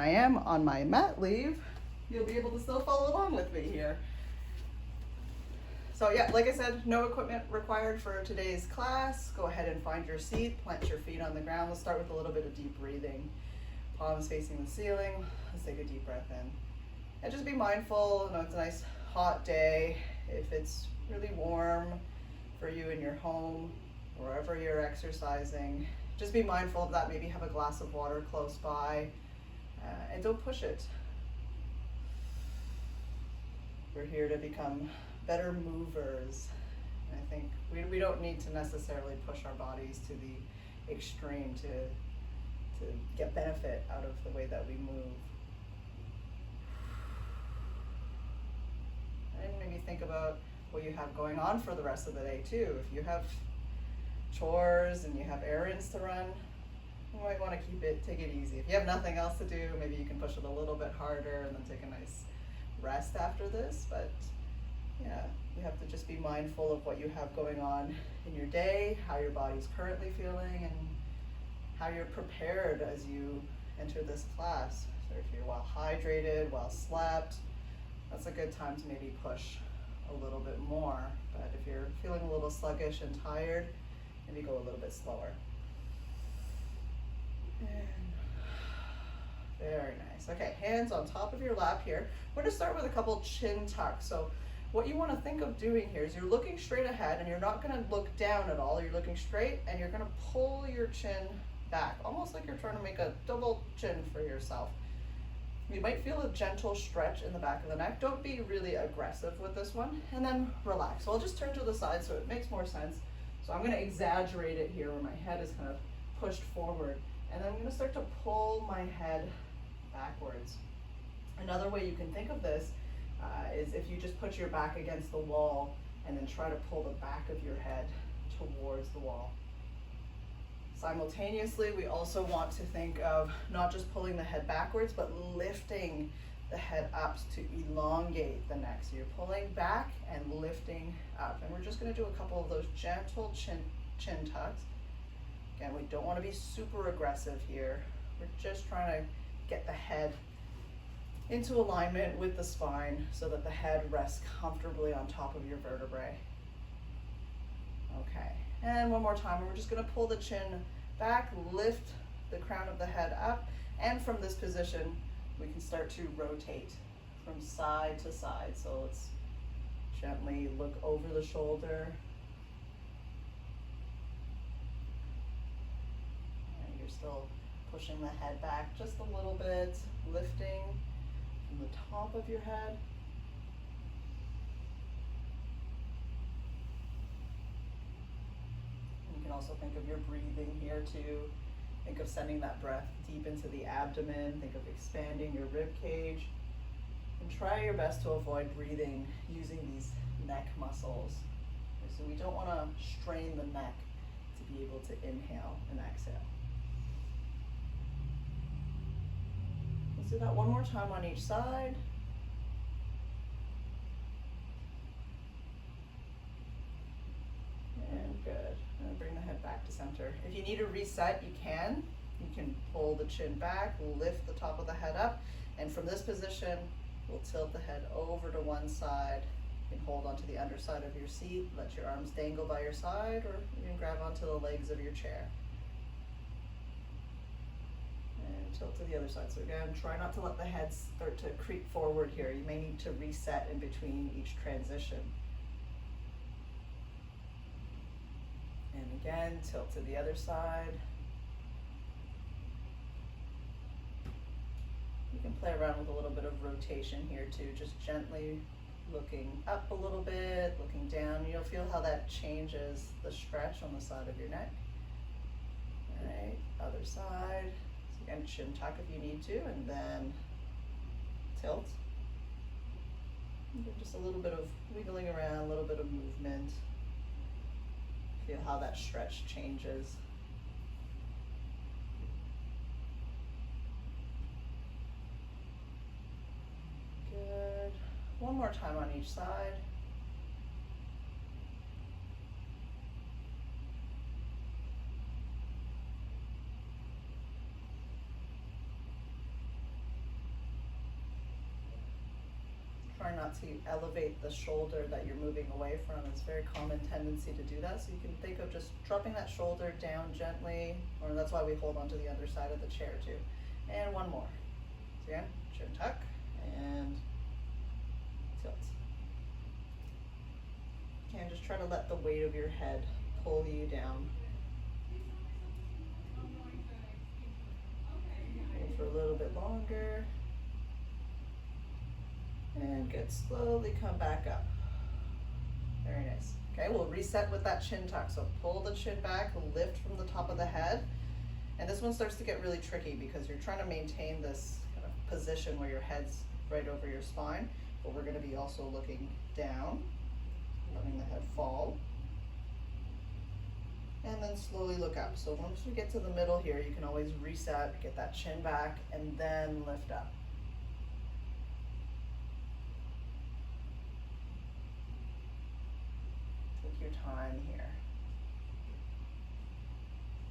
I am on my mat leave, you'll be able to still follow along with me here. So yeah, like I said, no equipment required for today's class. Go ahead and find your seat, plant your feet on the ground. Let's start with a little bit of deep breathing. Palms facing the ceiling. Let's take a deep breath in. And just be mindful, it's a nice hot day. If it's really warm for you in your home, wherever you're exercising, just be mindful of that. Maybe have a glass of water close by, and don't push it. We're here to become better movers. And I think we don't need to necessarily push our bodies to the extreme to get benefit out of the way that we move. And maybe think about what you have going on for the rest of the day too. If you have chores and you have errands to run, you might want to take it easy. If you have nothing else to do, maybe you can push it a little bit harder and then take a nice rest after this. But yeah, you have to just be mindful of what you have going on in your day, how your body's currently feeling, and how you're prepared as you enter this class. So if you're well hydrated, well slept, that's a good time to maybe push a little bit more. But if you're feeling a little sluggish and tired, maybe go a little bit slower. And very nice. Okay, hands on top of your lap here. We're going to start with a couple chin tucks. So what you want to think of doing here is you're looking straight ahead and you're not going to look down at all. You're looking straight and you're going to pull your chin back, almost like you're trying to make a double chin for yourself. You might feel a gentle stretch in the back of the neck. Don't be really aggressive with this one, and then relax. So I'll just turn to the side so it makes more sense. So I'm going to exaggerate it here where my head is kind of pushed forward, and then I'm going to start to pull my head backwards. Another way you can think of this is if you just put your back against the wall and then try to pull the back of your head towards the wall. Simultaneously, we also want to think of not just pulling the head backwards, but lifting the head up to elongate the neck. So you're pulling back and lifting up. And we're just going to do a couple of those gentle chin tucks. Again, we don't want to be super aggressive here. We're just trying to get the head into alignment with the spine so that the head rests comfortably on top of your vertebrae. Okay, and one more time, we're just going to pull the chin back, lift the crown of the head up, and from this position, we can start to rotate from side to side. So let's gently look over the shoulder. And you're still pushing the head back just a little bit, lifting from the top of your head. You can also think of your breathing here too. Think of sending that breath deep into the abdomen. Think of expanding your rib cage. And try your best to avoid breathing using these neck muscles. So we don't want to strain the neck to be able to inhale and exhale. Let's do that one more time on each side. And good. And bring the head back to center. If you need to reset, you can. You can pull the chin back, lift the top of the head up, and from this position, we'll tilt the head over to one side. You can hold onto the underside of your seat, let your arms dangle by your side, or you can grab onto the legs of your chair. And tilt to the other side. So again, try not to let the head start to creep forward here. You may need to reset in between each transition. And again, tilt to the other side. You can play around with a little bit of rotation here too, just gently looking up a little bit, looking down. You'll feel how that changes the stretch on the side of your neck. All right, other side. So again, chin tuck if you need to, and then tilt. Just a little bit of wiggling around, a little bit of movement. Feel how that stretch changes. Good. One more time on each side. Try not to elevate the shoulder that you're moving away from. It's a very common tendency to do that. So you can think of just dropping that shoulder down gently, or that's why we hold onto the other side of the chair too. And one more. So again, chin tuck and tilt. And just try to let the weight of your head pull you down. Hold for a little bit longer. And good, slowly come back up. Very nice. Okay, we'll reset with that chin tuck. So pull the chin back, lift from the top of the head. And this one starts to get really tricky because you're trying to maintain this kind of position where your head's right over your spine, but we're gonna be also looking down, letting the head fall. And then slowly look up. So once we get to the middle here, you can always reset, get that chin back, and then lift up. Take your time here.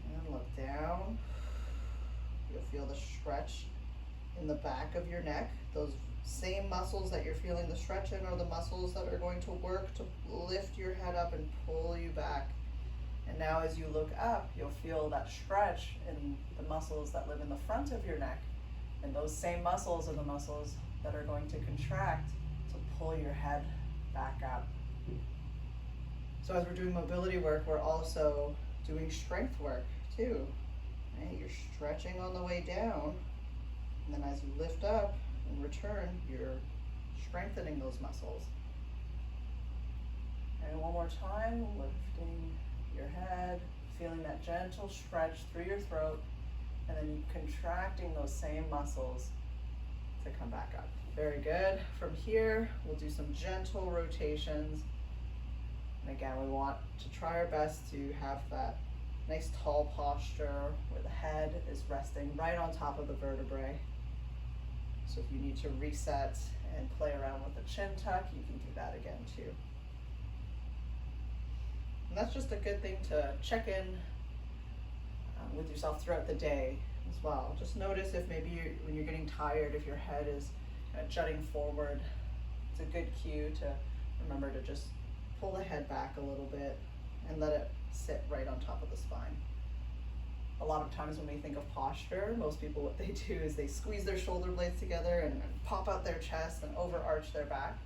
And look down. You'll feel the stretch in the back of your neck. Those same muscles that you're feeling the stretch in are the muscles that are going to work to lift your head up and pull you back. And now as you look up, you'll feel that stretch in the muscles that live in the front of your neck. And those same muscles are the muscles that are going to contract to pull your head back up. So as we're doing mobility work, we're also doing strength work too. Right? You're stretching on the way down, and then as you lift up and return, you're strengthening those muscles. And one more time, lifting your head, feeling that gentle stretch through your throat, and then contracting those same muscles to come back up. Very good. From here, we'll do some gentle rotations. And again, we want to try our best to have that nice tall posture where the head is resting right on top of the vertebrae. So if you need to reset and play around with the chin tuck, you can do that again too. And that's just a good thing to check in with yourself throughout the day as well. Just notice if maybe when you're getting tired, if your head is jutting forward, it's a good cue to remember to just pull the head back a little bit and let it sit right on top of the spine. A lot of times when we think of posture, most people, what they do is they squeeze their shoulder blades together and pop out their chest and overarch their back.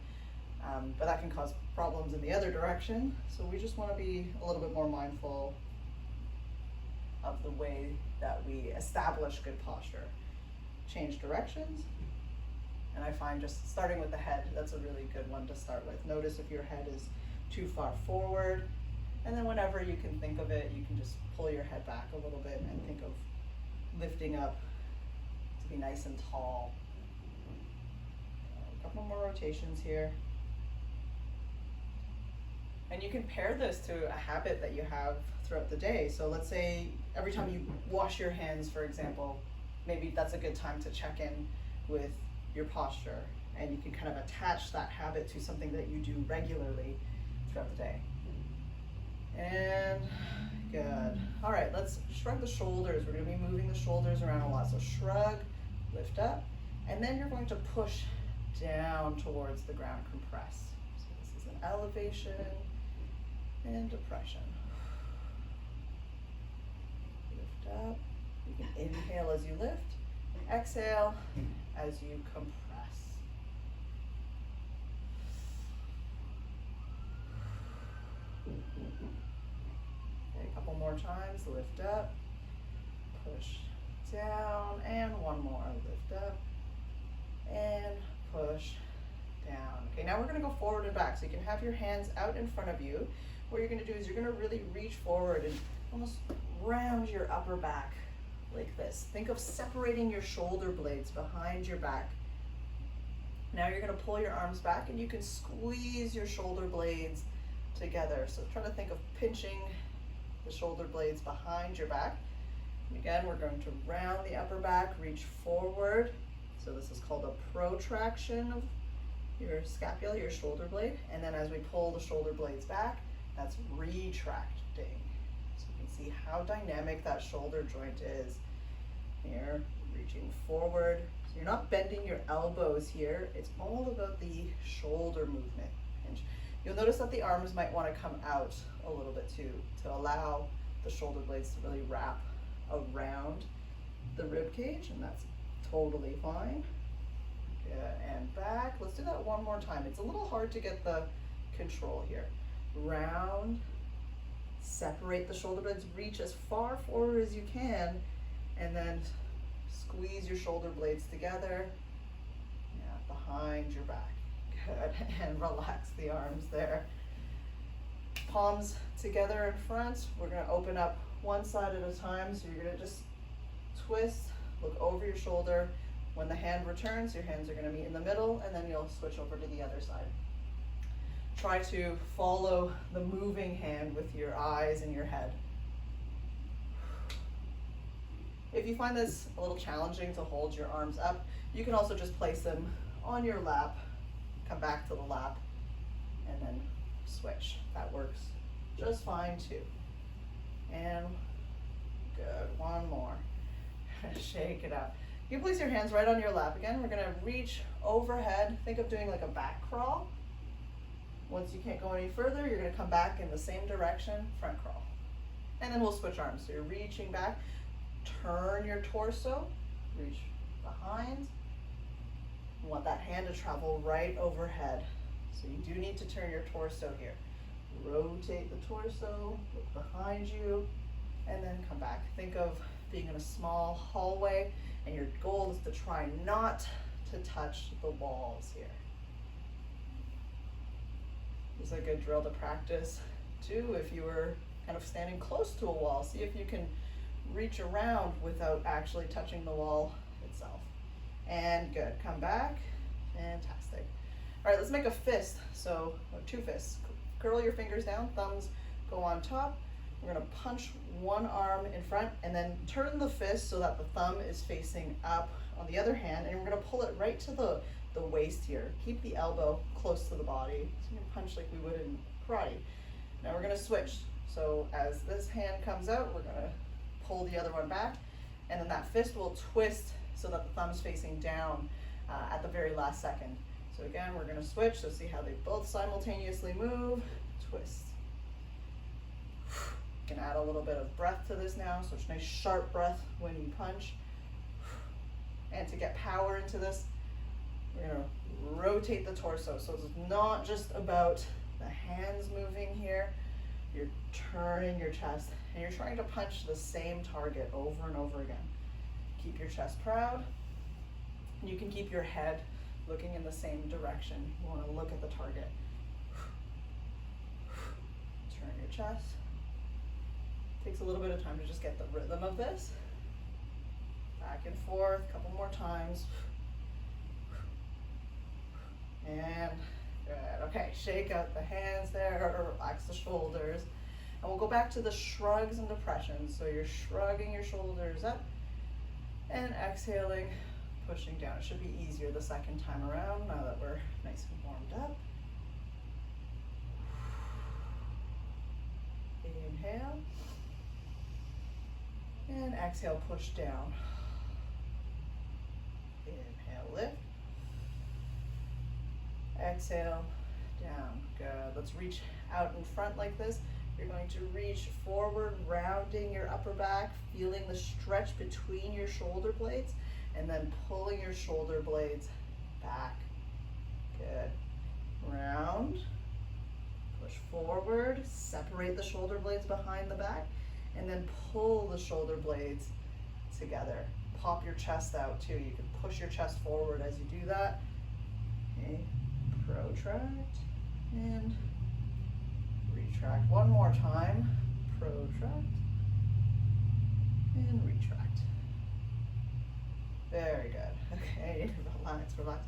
But that can cause problems in the other direction. So we just want to be a little bit more mindful of the way that we establish good posture. Change directions. And I find just starting with the head, that's a really good one to start with. Notice if your head is too far forward. And then whenever you can think of it, you can just pull your head back a little bit and think of lifting up to be nice and tall. A couple more rotations here. And you can pair this to a habit that you have throughout the day. So let's say every time you wash your hands, for example, maybe that's a good time to check in with your posture. And you can kind of attach that habit to something that you do regularly throughout the day. And good. All right, let's shrug the shoulders. We're going to be moving the shoulders around a lot. So shrug, lift up, and then you're going to push down towards the ground, compress. So this is an elevation and depression. Lift up. You can inhale as you lift, exhale as you compress. Okay, a couple more times. Lift up, push down, and one more. Lift up and push down. Okay, now we're going to go forward and back. So you can have your hands out in front of you. What you're going to do is you're going to really reach forward and almost round your upper back like this. Think of separating your shoulder blades behind your back. Now you're going to pull your arms back and you can squeeze your shoulder blades together. So try to think of pinching the shoulder blades behind your back. And again, we're going to round the upper back, reach forward. So this is called a protraction of your scapula, your shoulder blade. And then as we pull the shoulder blades back, that's retracting. So you can see how dynamic that shoulder joint is. Here, reaching forward, So you're not bending your elbows here. It's all about the shoulder movement. And you'll notice that the arms might want to come out a little bit too, to allow the shoulder blades to really wrap around the rib cage, and that's totally fine. Good, and back. Let's do that one more time. It's a little hard to get the control here. Round, separate the shoulder blades, reach as far forward as you can, and then squeeze your shoulder blades together, yeah, behind your back. Good, and relax the arms there. Palms together in front. We're gonna open up one side at a time, so you're gonna just twist, look over your shoulder. When the hand returns, your hands are gonna meet in the middle, and then you'll switch over to the other side. Try to follow the moving hand with your eyes and your head. If you find this a little challenging to hold your arms up, you can also just place them on your lap, come back to the lap, and then switch. That works just fine too. And good, one more. Shake it up. You place your hands right on your lap again. We're gonna reach overhead. Think of doing like a back crawl. Once you can't go any further, you're gonna come back in the same direction, front crawl. And then we'll switch arms. So you're reaching back, turn your torso, reach behind. You want that hand to travel right overhead. So you do need to turn your torso here. Rotate the torso, look behind you, and then come back. Think of being in a small hallway, and your goal is to try not to touch the walls here. This is a good drill to practice too if you were kind of standing close to a wall. See if you can reach around without actually touching the wall itself. And good, come back, fantastic. All right, let's make a fist, so two fists. Curl your fingers down, thumbs go on top. We're gonna punch one arm in front and then turn the fist so that the thumb is facing up on the other hand, and we're gonna pull it right to the waist here. Keep the elbow close to the body. So you can punch like we would in karate. Now we're gonna switch. So as this hand comes out, we're gonna pull the other one back, and then that fist will twist so that the thumb's facing down at the very last second. So again, we're gonna switch, so see how they both simultaneously move, twist. You can add a little bit of breath to this now, so it's nice sharp breath when you punch. And to get power into this, we're gonna rotate the torso. So it's not just about the hands moving here, you're turning your chest, and you're trying to punch the same target over and over again. Keep your chest proud. You can keep your head looking in the same direction. You wanna look at the target. Turn your chest. Takes a little bit of time to just get the rhythm of this. Back and forth, a couple more times. And good. Okay, shake out the hands there, relax the shoulders. And we'll go back to the shrugs and depressions. So you're shrugging your shoulders up and exhaling, pushing down. It should be easier the second time around now that we're nice and warmed up. Inhale. And exhale, push down. Inhale, lift. Exhale, down. Good. Let's reach out in front like this. You're going to reach forward, rounding your upper back, feeling the stretch between your shoulder blades, and then pulling your shoulder blades back. Good. Round. Push forward, separate the shoulder blades behind the back, and then pull the shoulder blades together. Pop your chest out too. You can push your chest forward as you do that. Okay. Protract and retract. One more time. Protract and retract. Very good. Okay, relax, relax.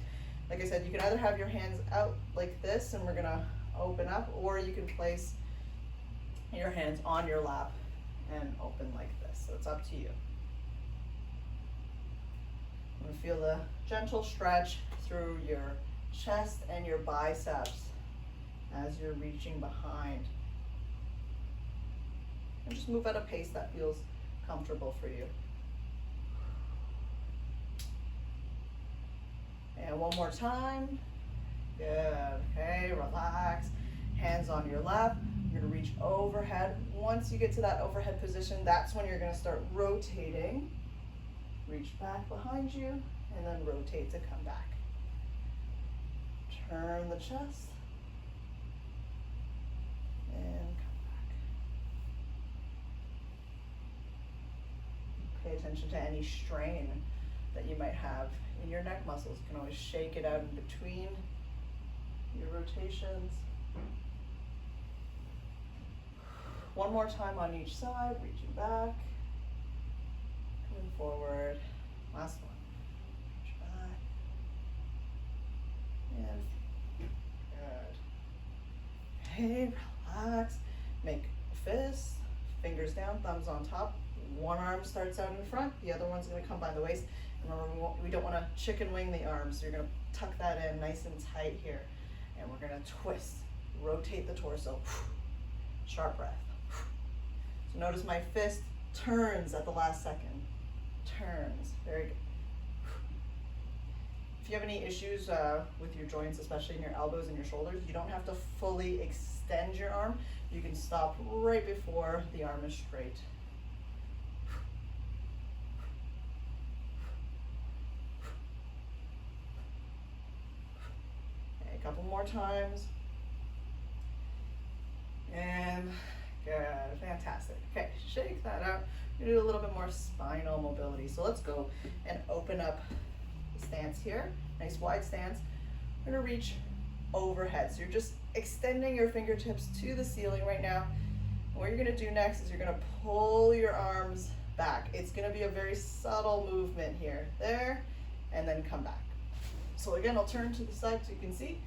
Like I said, you can either have your hands out like this, and we're gonna open up, or you can place your hands on your lap and open like this. So it's up to you. I'm gonna feel the gentle stretch through your chest and your biceps as you're reaching behind. And just move at a pace that feels comfortable for you. And one more time. Good. Okay, relax. Hands on your lap. You're gonna reach overhead. Once you get to that overhead position, that's when you're gonna start rotating. Reach back behind you and then rotate to come back. Turn the chest and come back. Pay attention to any strain that you might have in your neck muscles. You can always shake it out in between your rotations. One more time on each side, reaching back, coming forward. Last one. Reach back. And good. Hey, relax. Make a fist, fingers down, thumbs on top. One arm starts out in front, the other one's gonna come by the waist. Remember, we don't wanna chicken wing the arms, so you're gonna tuck that in nice and tight here. And we're gonna twist, rotate the torso. Sharp breath. So notice my fist turns at the last second. Turns, very good. If you have any issues with your joints, especially in your elbows and your shoulders, you don't have to fully extend your arm. You can stop right before the arm is straight. Okay, a couple more times. And good, fantastic. Okay, shake that out. We're gonna do a little bit more spinal mobility. So let's go and open up the stance here. Nice wide stance. We're gonna reach overhead. So you're just extending your fingertips to the ceiling right now. And what you're gonna do next is you're gonna pull your arms back. It's gonna be a very subtle movement here. There, and then come back. So again, I'll turn to the side so you can see.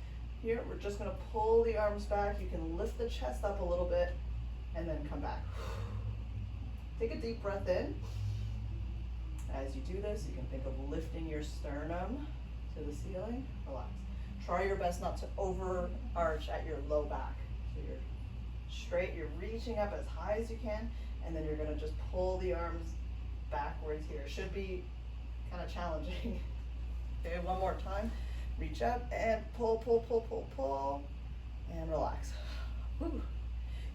Here, we're just gonna pull the arms back. You can lift the chest up a little bit and then come back. Take a deep breath in. As you do this, you can think of lifting your sternum to the ceiling. Relax. Try your best not to overarch at your low back. So you're straight, you're reaching up as high as you can, and then you're gonna just pull the arms backwards here. It should be kind of challenging. Okay, one more time. Reach up and pull, pull, pull, pull, pull, and relax. Whew.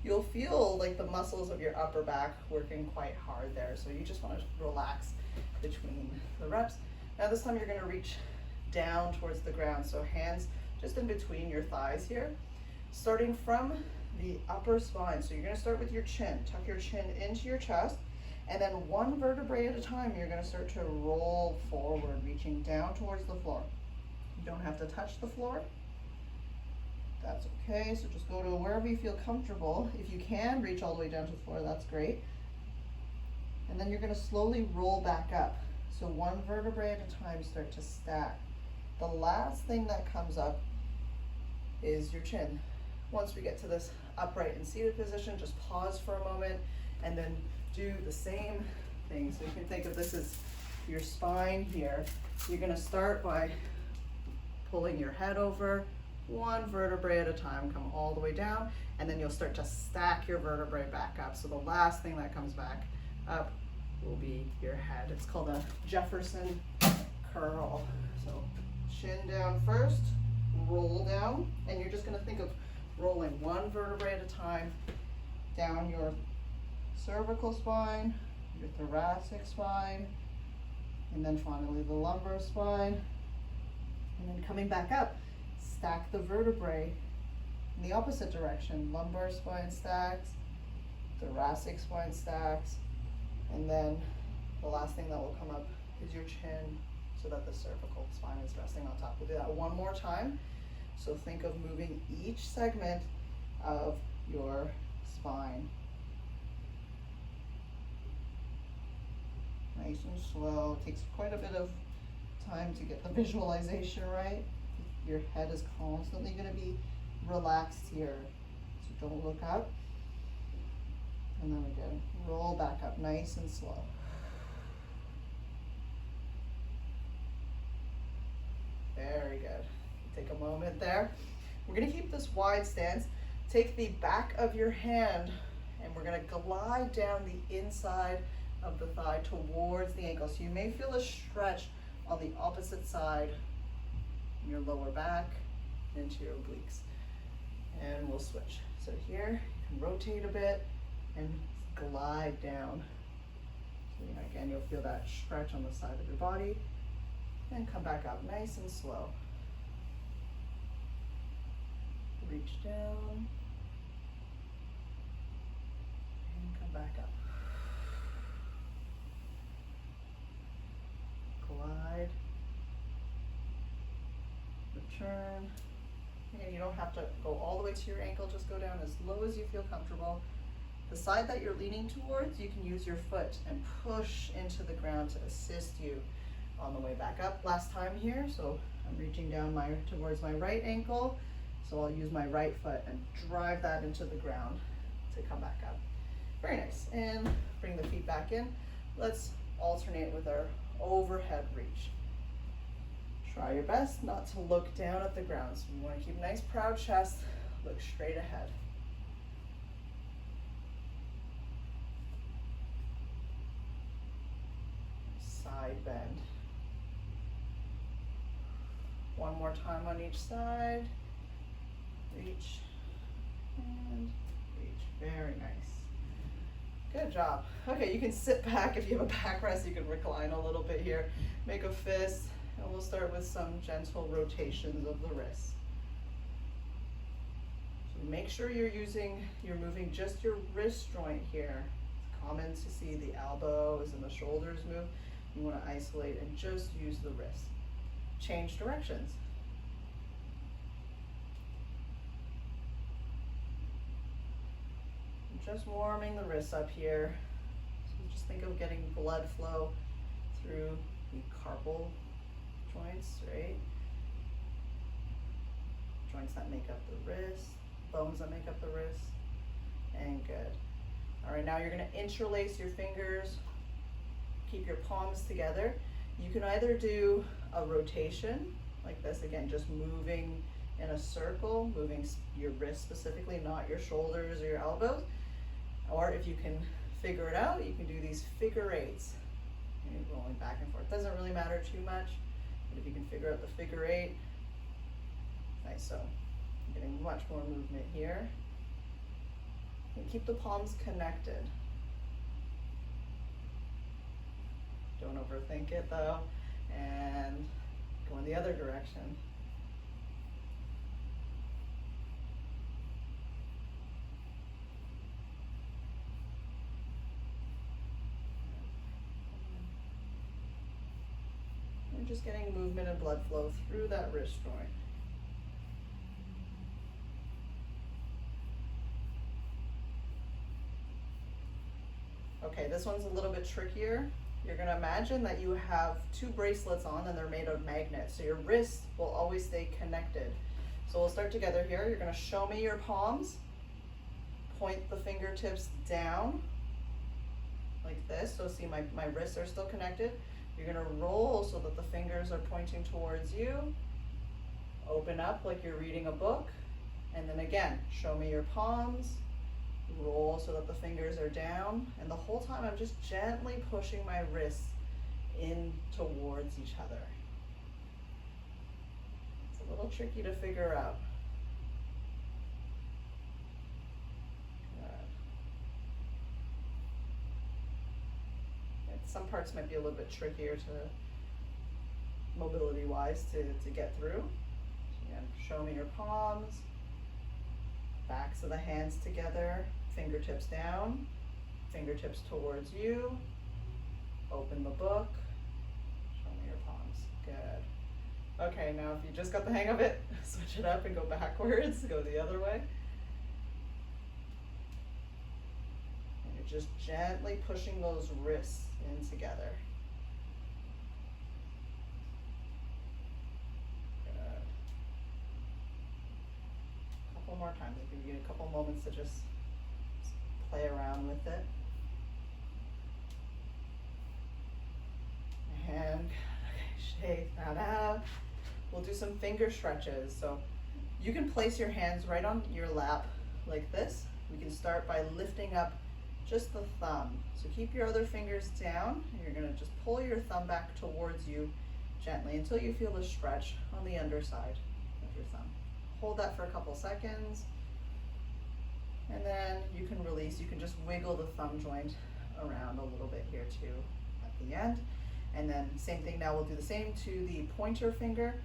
You'll feel like the muscles of your upper back working quite hard there, so you just want to relax between the reps. Now this time you're going to reach down towards the ground, so hands just in between your thighs here, starting from the upper spine. So you're going to start with your chin. Tuck your chin into your chest, and then one vertebrae at a time, you're going to start to roll forward, reaching down towards the floor. You don't have to touch the floor. That's okay, so just go to wherever you feel comfortable. If you can reach all the way down to the floor, that's great. And then you're gonna slowly roll back up. So one vertebrae at a time, start to stack. The last thing that comes up is your chin. Once we get to this upright and seated position, just pause for a moment and then do the same thing. So you can think of this as your spine here. You're gonna start by pulling your head over, one vertebrae at a time, come all the way down, and then you'll start to stack your vertebrae back up. So the last thing that comes back up will be your head. It's called a Jefferson curl. So chin down first, roll down, and you're just gonna think of rolling one vertebrae at a time down your cervical spine, your thoracic spine, and then finally the lumbar spine. And then coming back up, stack the vertebrae in the opposite direction. Lumbar spine stacks, thoracic spine stacks, and then the last thing that will come up is your chin so that the cervical spine is resting on top. We'll do that one more time. So think of moving each segment of your spine. Nice and slow. It takes quite a bit of time to get the visualization right. Your head is constantly going to be relaxed here, so don't look up. And then again, roll back up nice and slow. Very good. Take a moment there. We're going to keep this wide stance. Take the back of your hand and we're going to glide down the inside of the thigh towards the ankle. So you may feel a stretch on the opposite side in your lower back, into your obliques. And we'll switch. So here, you can rotate a bit and glide down. So again, you'll feel that stretch on the side of your body. And come back up nice and slow. Reach down. And come back up. Glide. Return. Again, you don't have to go all the way to your ankle, just go down as low as you feel comfortable. The side that you're leaning towards, you can use your foot and push into the ground to assist you on the way back up. Last time here, so I'm reaching down towards my right ankle, so I'll use my right foot and drive that into the ground to come back up. Very nice, and bring the feet back in. Let's alternate with our overhead reach. Try your best not to look down at the ground. So you want to keep a nice proud chest, look straight ahead. Side bend. One more time on each side. Reach and reach. Very nice. Good job. Okay, you can sit back. If you have a backrest, you can recline a little bit here. Make a fist, and we'll start with some gentle rotations of the wrists. So make sure you're moving just your wrist joint here. It's common to see the elbows and the shoulders move. You want to isolate and just use the wrist. Change directions. Just warming the wrists up here. So just think of getting blood flow through the carpal joints, right? Joints that make up the wrist, bones that make up the wrist, and good. All right, now you're gonna interlace your fingers, keep your palms together. You can either do a rotation, like this, again, just moving in a circle, moving your wrists specifically, not your shoulders or your elbows. Or if you can figure it out, you can do these figure eights. And rolling back and forth. Doesn't really matter too much, but if you can figure out the figure eight, nice. So I'm getting much more movement here. And keep the palms connected. Don't overthink it though, and go in the other direction. Just getting movement and blood flow through that wrist joint. Okay, this one's a little bit trickier. You're gonna imagine that you have two bracelets on and they're made of magnets, so your wrists will always stay connected. So we'll start together here. You're gonna show me your palms, point the fingertips down like this. So see my wrists are still connected. You're gonna roll so that the fingers are pointing towards you. Open up like you're reading a book. And then again, show me your palms. Roll so that the fingers are down. And the whole time I'm just gently pushing my wrists in towards each other. It's a little tricky to figure out. Some parts might be a little bit trickier to mobility wise to get through. So again, show me your palms, backs of the hands together, fingertips down, fingertips towards you, open the book, show me your palms, good. Okay, now if you just got the hang of it, switch it up and go backwards, go the other way. And you're just gently pushing those wrists in together. Good. A couple more times. I'll give you a couple moments to just play around with it. And okay, shake that out. We'll do some finger stretches. So you can place your hands right on your lap like this. We can start by lifting up just the thumb. So keep your other fingers down, and you're gonna just pull your thumb back towards you gently until you feel a stretch on the underside of your thumb. Hold that for a couple seconds, and then you can release. You can just wiggle the thumb joint around a little bit here too at the end. And then same thing, now we'll do the same to the pointer finger.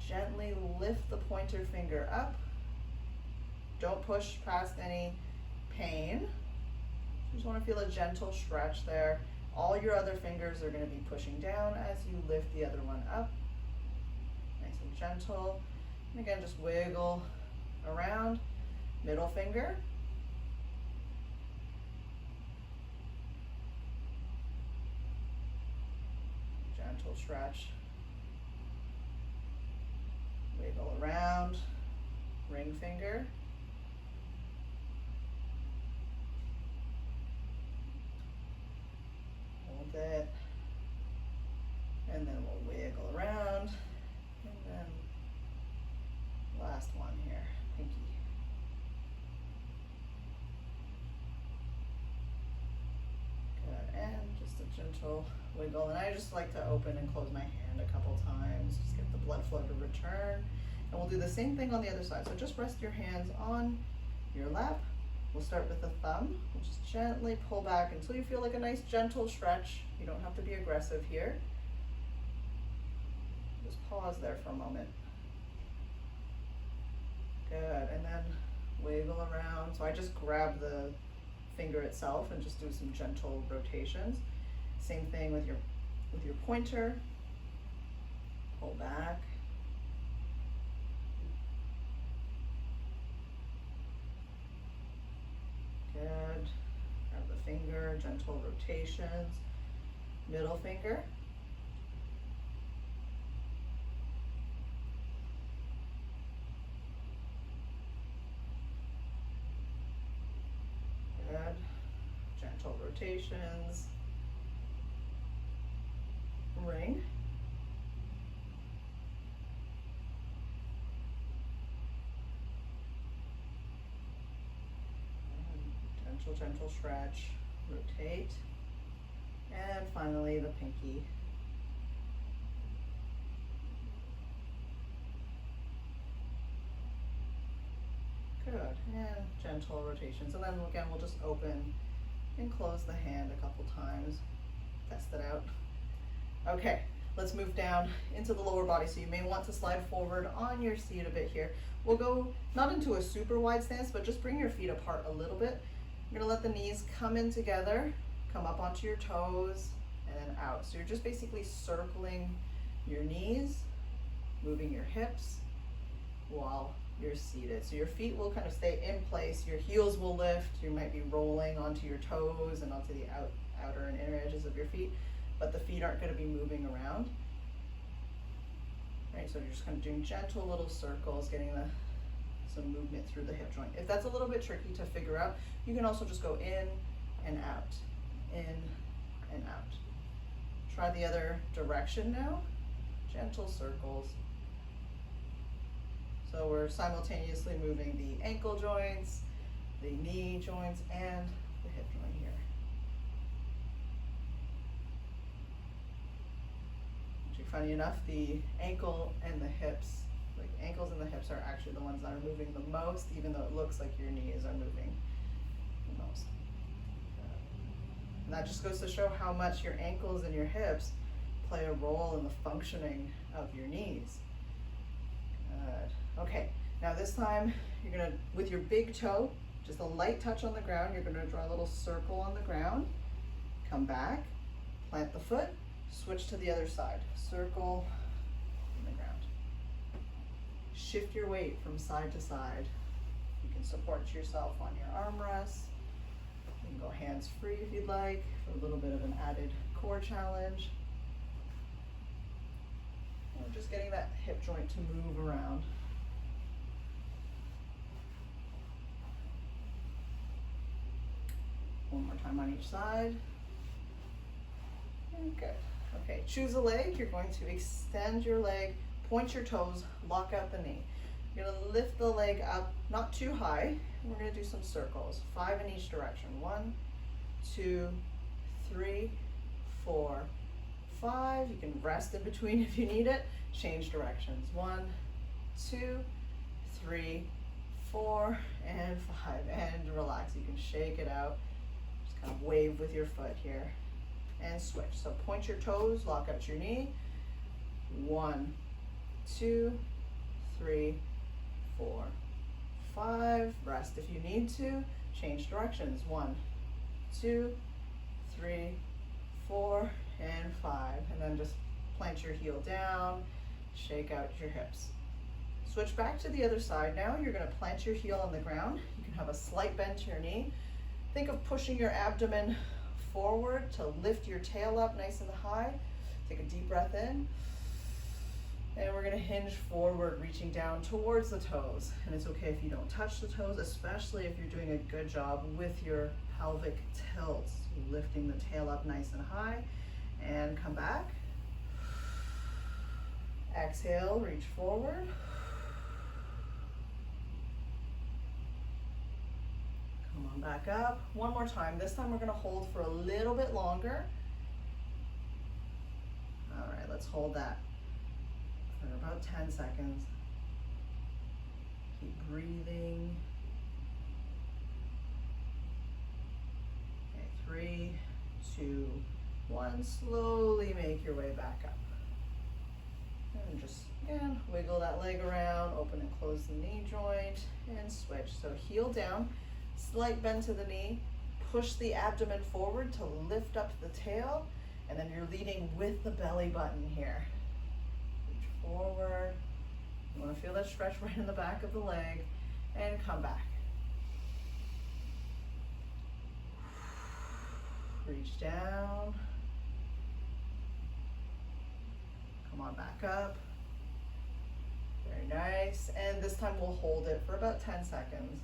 Gently lift the pointer finger up. Don't push past any pain. You just want to feel a gentle stretch there. All your other fingers are going to be pushing down as you lift the other one up. Nice and gentle. And again, just wiggle around. Middle finger. Gentle stretch. Wiggle around. Ring finger. Hold it. And then we'll wiggle around. And then last one here, pinky. Good, and just a gentle wiggle. And I just like to open and close my hand a couple times, just get the blood flow to return. And we'll do the same thing on the other side. So just rest your hands on your lap. We'll start with the thumb. We'll just gently pull back until you feel like a nice gentle stretch. You don't have to be aggressive here. Just pause there for a moment. Good, and then wiggle around. So I just grab the finger itself and just do some gentle rotations. Same thing with your pointer. Pull back. Good. Grab the finger, gentle rotations. Middle finger. Good. Gentle rotations. Ring. Gentle stretch, rotate, and finally the pinky. Good, and gentle rotations. And then again, we'll just open and close the hand a couple times, test it out. Okay, let's move down into the lower body. So you may want to slide forward on your seat a bit here. We'll go not into a super wide stance, but just bring your feet apart a little bit. You're gonna let the knees come in together, come up onto your toes, and then out. So you're just basically circling your knees, moving your hips while you're seated. So your feet will kind of stay in place, your heels will lift, you might be rolling onto your toes and onto the outer and inner edges of your feet, but the feet aren't gonna be moving around. Right, so you're just kind of doing gentle little circles, getting some movement through the hip joint. If that's a little bit tricky to figure out, you can also just go in and out, in and out. Try the other direction now. Gentle circles. So we're simultaneously moving the ankle joints, the knee joints, and the hip joint here. Actually, funny enough, the ankle and the hips, like ankles and the hips are actually the ones that are moving the most, even though it looks like your knees are moving the most. And that just goes to show how much your ankles and your hips play a role in the functioning of your knees. Good. Okay, now this time you're gonna, with your big toe, just a light touch on the ground, you're gonna draw a little circle on the ground, come back, plant the foot, switch to the other side, circle on the ground. Shift your weight from side to side. You can support yourself on your armrest. You can go hands free if you'd like for a little bit of an added core challenge. And just getting that hip joint to move around. One more time on each side. And good. Okay, choose a leg. You're going to extend your leg, point your toes, lock out the knee. You're gonna lift the leg up, not too high. We're gonna do some circles, 5 in each direction. 1, 2, 3, 4, 5. You can rest in between if you need it. Change directions. 1, 2, 3, 4, and 5. And relax. You can shake it out. Just kind of wave with your foot here. And switch. So point your toes, lock out your knee. 1, 2, 3, 4, 5. Rest if you need to. Change directions. 1, 2, 3, 4, and 5. And then just plant your heel down, shake out your hips. Switch back to the other side now. You're going to plant your heel on the ground. You can have a slight bend to your knee. Think of pushing your abdomen forward to lift your tail up nice and high. Take a deep breath in. And we're going to hinge forward, reaching down towards the toes. And it's okay if you don't touch the toes, especially if you're doing a good job with your pelvic tilts. Lifting the tail up nice and high. And come back. Exhale, reach forward. Come on back up. One more time. This time we're going to hold for a little bit longer. All right, let's hold that for about 10 seconds. Keep breathing. Okay, 3, 2, 1. Slowly make your way back up. And just, again, wiggle that leg around, open and close the knee joint, and switch. So heel down, slight bend to the knee, push the abdomen forward to lift up the tail, and then you're leading with the belly button here. Reach forward. You want to feel that stretch right in the back of the leg, and come back. Reach down. Come on back up. Very nice. And this time we'll hold it for about 10 seconds.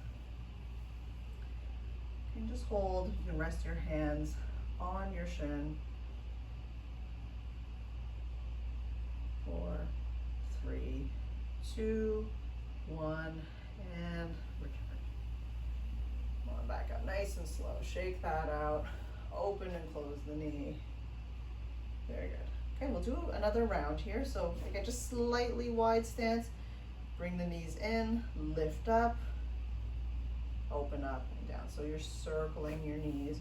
You can just hold. You can rest your hands on your shin. 4, 3, 2, 1, and return. Come on back up nice and slow. Shake that out. Open and close the knee. Very good. Okay, we'll do another round here. So again, just slightly wide stance. Bring the knees in, lift up, open up and down. So you're circling your knees.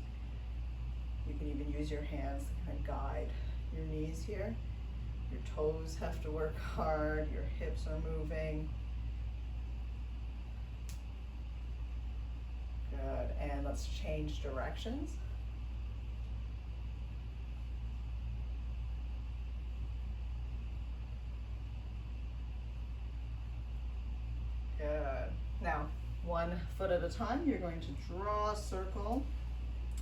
You can even use your hands to kind of guide your knees here. Your toes have to work hard. Your hips are moving. Good. And let's change directions. Good. Now, 1 foot at a time, you're going to draw a circle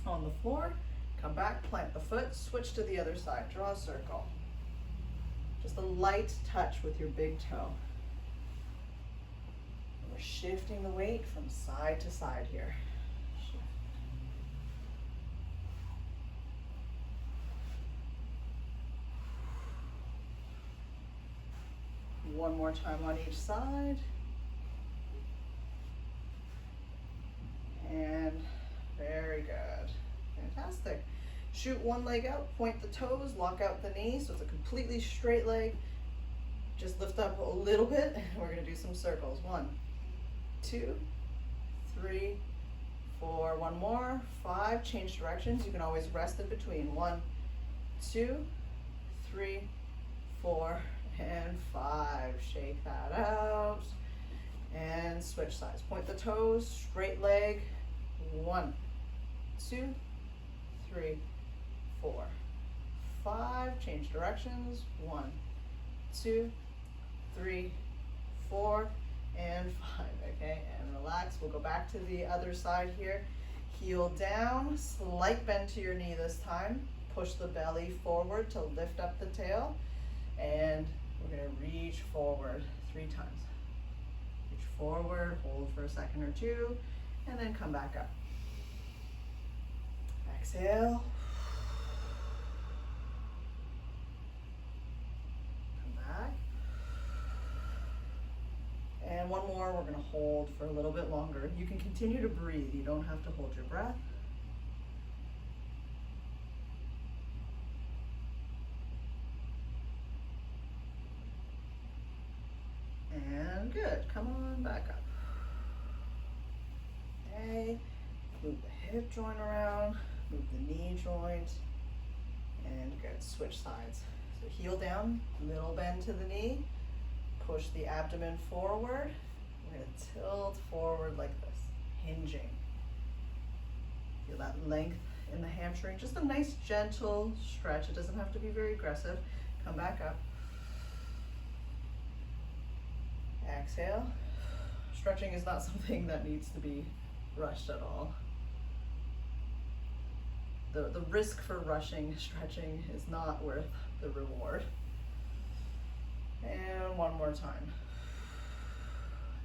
on the floor. Come back, plant the foot, switch to the other side. Draw a circle. Just a light touch with your big toe. We're shifting the weight from side to side here. Shift. One more time on each side. And very good. Fantastic. Shoot one leg out, point the toes, lock out the knee, so it's a completely straight leg. Just lift up a little bit, and we're going to do some circles. 1, 2, 3, 4. One more. 5. Change directions. You can always rest in between. 1, 2, 3, 4, and 5. Shake that out. And switch sides. Point the toes, straight leg. 1, 2, 3, 4, 5. Change directions. 1, 2, 3, 4, and 5. Okay, and relax. We'll go back to the other side here. Heel down, slight bend to your knee this time. Push the belly forward to lift up the tail. And we're going to reach forward 3 times. Reach forward, hold for a second or 2, and then come back up. Exhale. Come back. And one more, we're going to hold for a little bit longer. You can continue to breathe. You don't have to hold your breath. And good, come on back up. Okay, move the hip joint around, move the knee joint, and good, switch sides. So heel down, middle bend to the knee, push the abdomen forward. We're gonna tilt forward like this, hinging. Feel that length in the hamstring, just a nice gentle stretch. It doesn't have to be very aggressive. Come back up. Exhale. Stretching is not something that needs to be rushed at all. The risk for rushing stretching is not worth the reward. And one more time.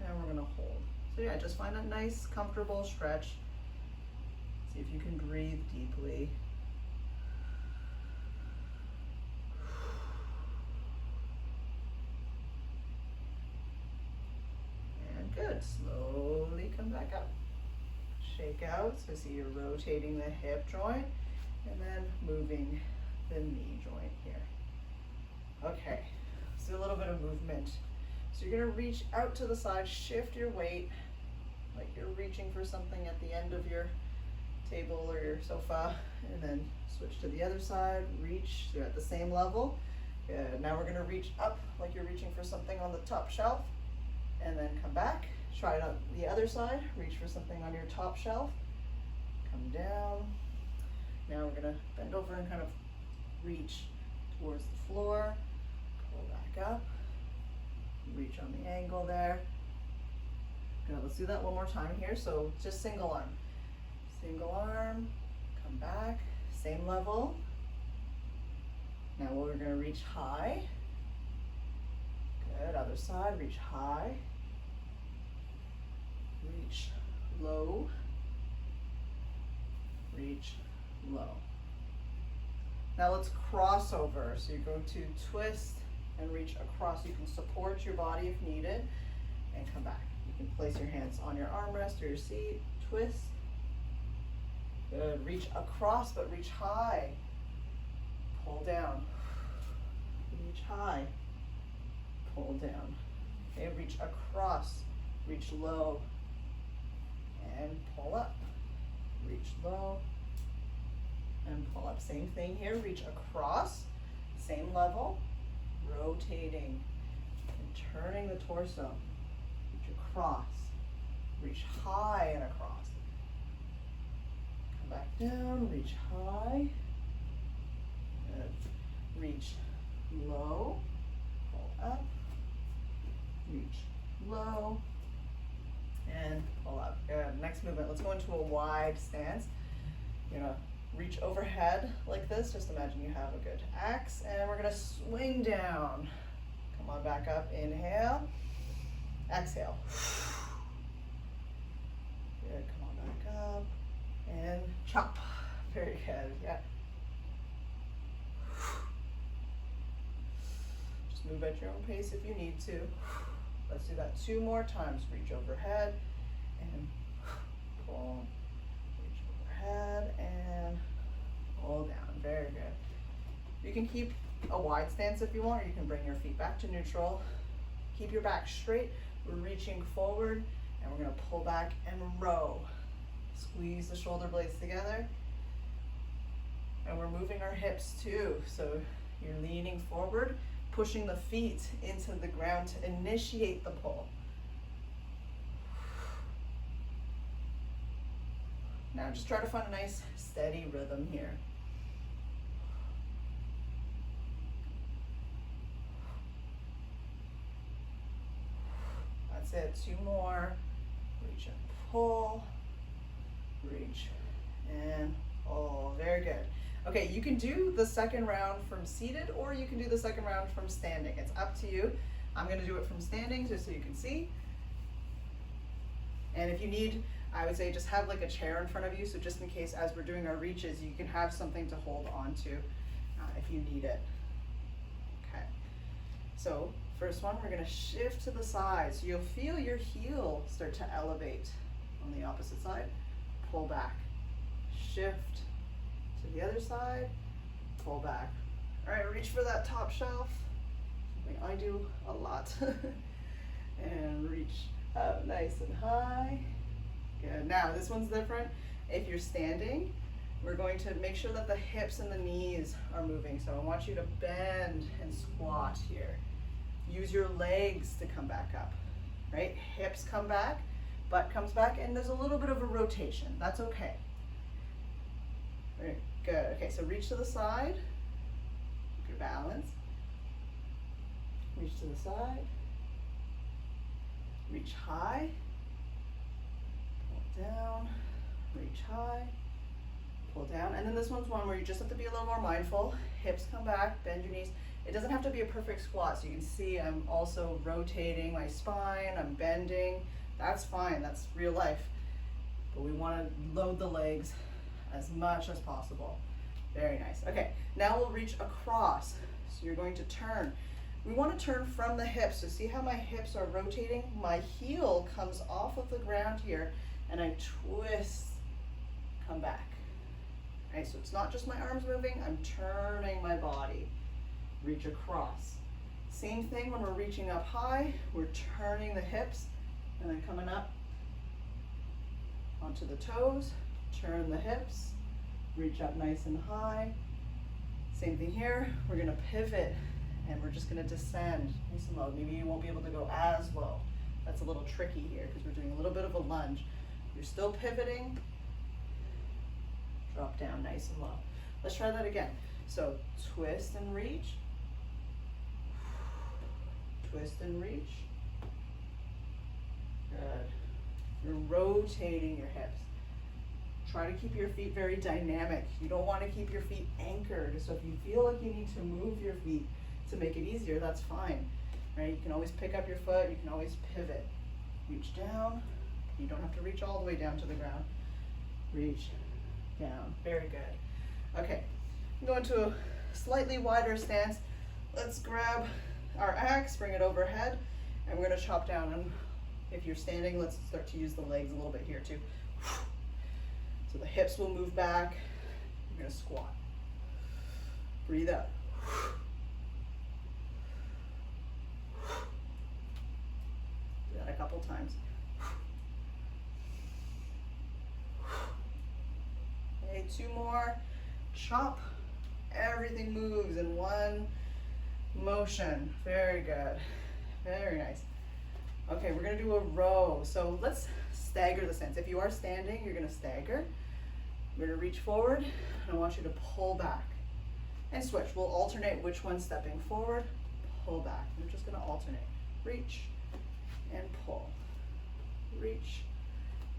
And we're gonna hold. So yeah, just find a nice, comfortable stretch. See if you can breathe deeply. And good, slowly come back up. Shake out, so see you're rotating the hip joint and then moving the knee joint here. Okay, so a little bit of movement. So you're gonna reach out to the side, shift your weight, like you're reaching for something at the end of your table or your sofa, and then switch to the other side, reach, so you're at the same level. Good, now we're gonna reach up like you're reaching for something on the top shelf, and then come back. Try it on the other side, reach for something on your top shelf, come down. Now we're gonna bend over and kind of reach towards the floor, pull back up, reach on the angle there. Good, let's do that one more time here. So just single arm, come back, same level. Now we're gonna reach high. Good, other side, reach high. Reach low, reach low. Now let's cross over. So you go to twist and reach across. You can support your body if needed and come back. You can place your hands on your armrest or your seat, twist. Good, reach across but reach high. Pull down, reach high, pull down. Okay, reach across, reach low, and pull up, reach low, and pull up. Same thing here, reach across, same level, rotating and turning the torso, reach across, reach high and across. Come back down, reach high, good. Reach low, pull up, reach low, and pull up. Good. Next movement, let's go into a wide stance. You're gonna reach overhead like this. Just imagine you have a good axe, and we're gonna swing down. Come on back up, inhale, exhale. Good, come on back up, and chop. Very good, yeah. Just move at your own pace if you need to. Let's do that 2 more times. Reach overhead and pull, reach overhead and pull down. Very good. You can keep a wide stance if you want, or you can bring your feet back to neutral. Keep your back straight. We're reaching forward and we're gonna pull back and row. Squeeze the shoulder blades together. And we're moving our hips too. So you're leaning forward, pushing the feet into the ground to initiate the pull. Now just try to find a nice steady rhythm here. That's it, 2 more. Reach and pull, reach and pull. Very good. Okay, you can do the second round from seated, or you can do the second round from standing. It's up to you. I'm gonna do it from standing just so you can see. And if you need, I would say just have like a chair in front of you, so just in case as we're doing our reaches, you can have something to hold on to if you need it. Okay, so first one, we're gonna shift to the side. So you'll feel your heel start to elevate on the opposite side. Pull back, shift to the other side, pull back. All right, reach for that top shelf. Something I do a lot. And Up nice and high. Good. Now this one's different. If you're standing, we're going to make sure that the hips and the knees are moving. So I want you to bend and squat here. Use your legs to come back up, right? Hips come back, butt comes back, and there's a little bit of a rotation. That's okay. Very good. Okay, so reach to the side. Keep your balance. Reach to the side. Reach high. Pull down. Reach high. Pull down. And then this one's one where you just have to be a little more mindful. Hips come back, bend your knees. It doesn't have to be a perfect squat. So you can see I'm also rotating my spine. I'm bending. That's fine. That's real life. But we want to load the legs as much as possible. Very nice. Okay, now we'll reach across. So you're going to turn. We want to turn from the hips. So see how my hips are rotating? My heel comes off of the ground here and I twist, come back. Right, so it's not just my arms moving, I'm turning my body. Reach across. Same thing when we're reaching up high, we're turning the hips and then coming up onto the toes, turn the hips, reach up nice and high. Same thing here, we're gonna pivot and we're just gonna descend nice and low. Maybe you won't be able to go as low. That's a little tricky here because we're doing a little bit of a lunge. You're still pivoting, drop down nice and low. Let's try that again. So twist and reach, twist and reach. Good. You're rotating your hips. Try to keep your feet very dynamic. You don't want to keep your feet anchored. So if you feel like you need to move your feet to make it easier, that's fine. Right? You can always pick up your foot. You can always pivot. Reach down. You don't have to reach all the way down to the ground. Reach down. Very good. Okay. Go into a slightly wider stance. Let's grab our axe, bring it overhead, and we're going to chop down. And if you're standing, let's start to use the legs a little bit here too. So the hips will move back. You're going to squat. Breathe out. Do that a couple times. Okay, 2 more. Chop. Everything moves in one motion. Very good. Very nice. Okay, we're gonna do a row. So let's stagger the stance. If you are standing, you're gonna stagger. We're gonna reach forward. I want you to pull back and switch. We'll alternate which one's stepping forward, pull back. We're just gonna alternate. Reach and pull. Reach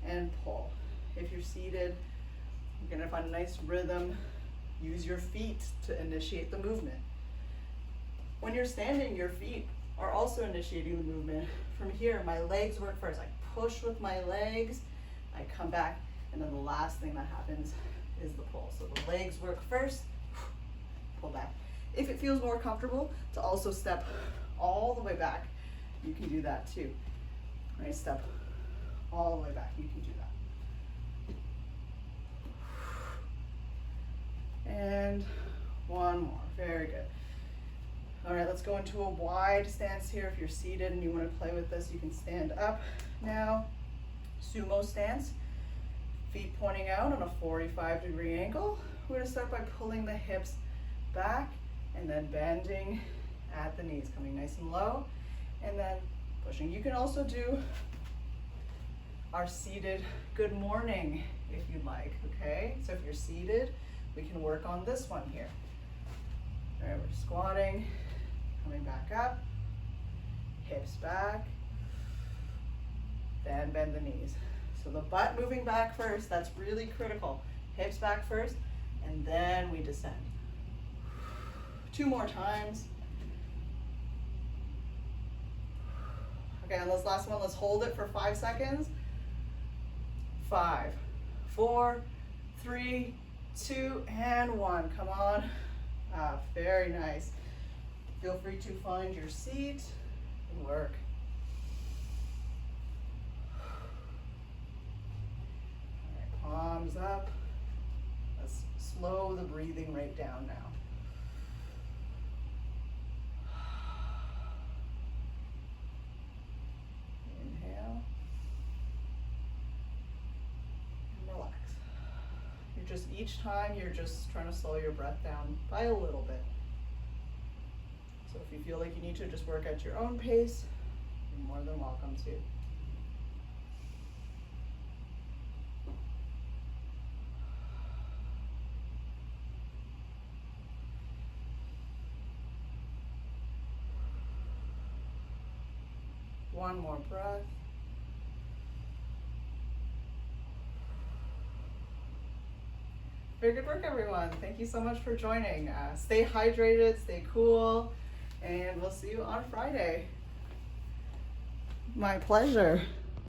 and pull. If you're seated, you're gonna find a nice rhythm. Use your feet to initiate the movement. When you're standing, your feet are also initiating the movement. From here, my legs work first. I push with my legs, I come back, and then the last thing that happens is the pull. So the legs work first, pull back. If it feels more comfortable to also step all the way back, you can do that too. Right, step all the way back, you can do that. And one more, very good. All right, let's go into a wide stance here. If you're seated and you want to play with this, you can stand up now. Sumo stance, feet pointing out on a 45-degree angle. We're gonna start by pulling the hips back and then bending at the knees, coming nice and low, and then pushing. You can also do our seated good morning if you'd like, okay? So if you're seated, we can work on this one here. All right, we're squatting, coming back up, hips back, then bend the knees. So the butt moving back first, that's really critical. Hips back first, and then we descend. 2 more times. Okay, on this last one, let's hold it for 5 seconds. 5, 4, 3, 2, and 1. Come on. Very nice. Feel free to find your seat and work. All right, palms up. Let's slow the breathing rate down now. Inhale. just each time you're just trying to slow your breath down by a little bit. So if you feel like you need to just work at your own pace, you're more than welcome to. One more breath. Very good work, everyone. Thank you so much for joining. Stay hydrated, stay cool, and we'll see you on Friday. My pleasure.